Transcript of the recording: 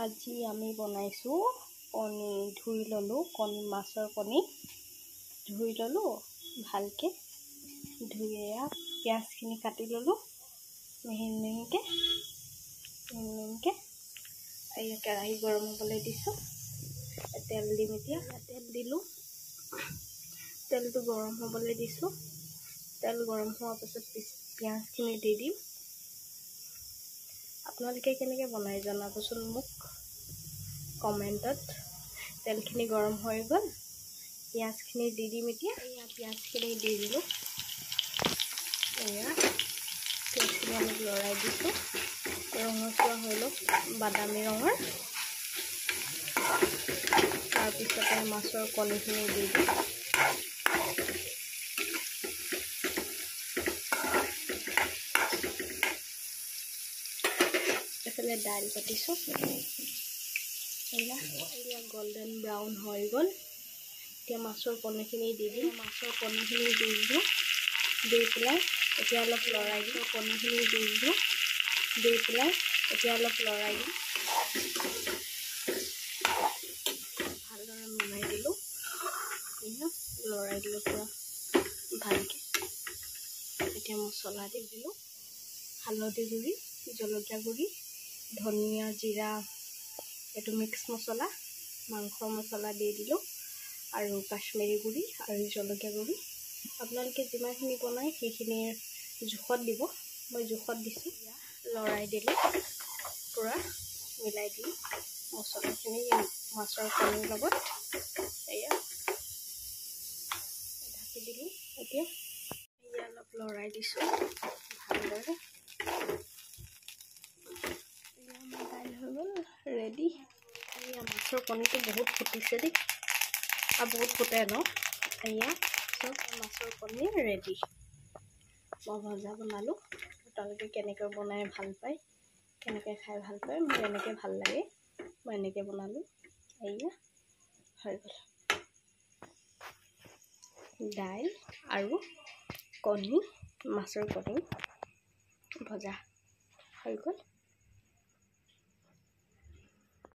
আজি আমি বনাইছো কণী ধুই ললো মাছৰ কণী ধুই ললো ভালকে ধুই পিয়াজখিনি কাটি ললো মিহি মিহিকে এই কেৰাহী গৰম হ'বলৈ দিছো তেল দিম এতিয়া তেল দিলো তেলটো গৰম হ'বলৈ দিছো তেল গৰম হোৱাৰ পিছত পিয়াজখিনি দি দিম আপোনালোকে কেনেকৈ বনাই জনাবচোন মোক কমেণ্টত তেলখিনি গৰম হৈ গ'ল পিয়াজখিনি দি দিম এতিয়া পিয়াজখিনি দি দিলোঁ পিয়াজখিনি অলপ লৰাই দিছোঁ ৰঙচুৱা হৈ লওক বাদামী ৰঙৰ তাৰপিছতে মাছৰ কণীখিনি দি দিম এফালে দাইল পাতিছোঁ এয়া গোল্ডেন ব্ৰাউন হৈ গ'ল এতিয়া মাছৰ কণীখিনি দি দিম মাছৰ কণীখিনি দি দিলোঁ দি পেলাই এতিয়া অলপ লৰাই দিওঁ কণীখিনি দি দিলোঁ দি পেলাই এতিয়া অলপ লৰাই দিম ভালদৰে নমাই দিলোঁ লৰাই দিলোঁ পুৰা ভালকৈ এতিয়া মছলা দি দিলোঁ হালধি গুড়ি জলকীয়া গুড়ি ধনিয়া জিৰা এইটো মিক্স মছলা মাংস মছলা দি দিলোঁ আৰু কাশ্মীৰী গুড়ি আৰু জলকীয়া গুড়ি আপোনালোকে যিমানখিনি বনায় সেইখিনিৰ জোখত দিব মই জোখত দিছোঁ লৰাই দিলোঁ পুৰা মিলাই দিলোঁ মছলাখিনি মাছৰ কণীৰ লগত এয়া ঢাকি দিলোঁ এতিয়া অলপ লৰাই দিছোঁ ভালদৰে দাইল হৈ গ'ল ৰেডি এয়া মাছৰ কণীটো বহুত ফুটিছে দেই আৰু বহুত ফুটে ন এয়া চব মাছৰ কণী ৰেডি মই ভজা বনালোঁ আপোনালোকে কেনেকৈ বনাই ভাল পায় কেনেকৈ খাই ভাল পায় মোৰ এনেকৈ ভাল লাগে মই এনেকৈ বনালোঁ এয়া হৈ গ'ল দাইল আৰু কণী মাছৰ কণী ভজা হৈ গ'ল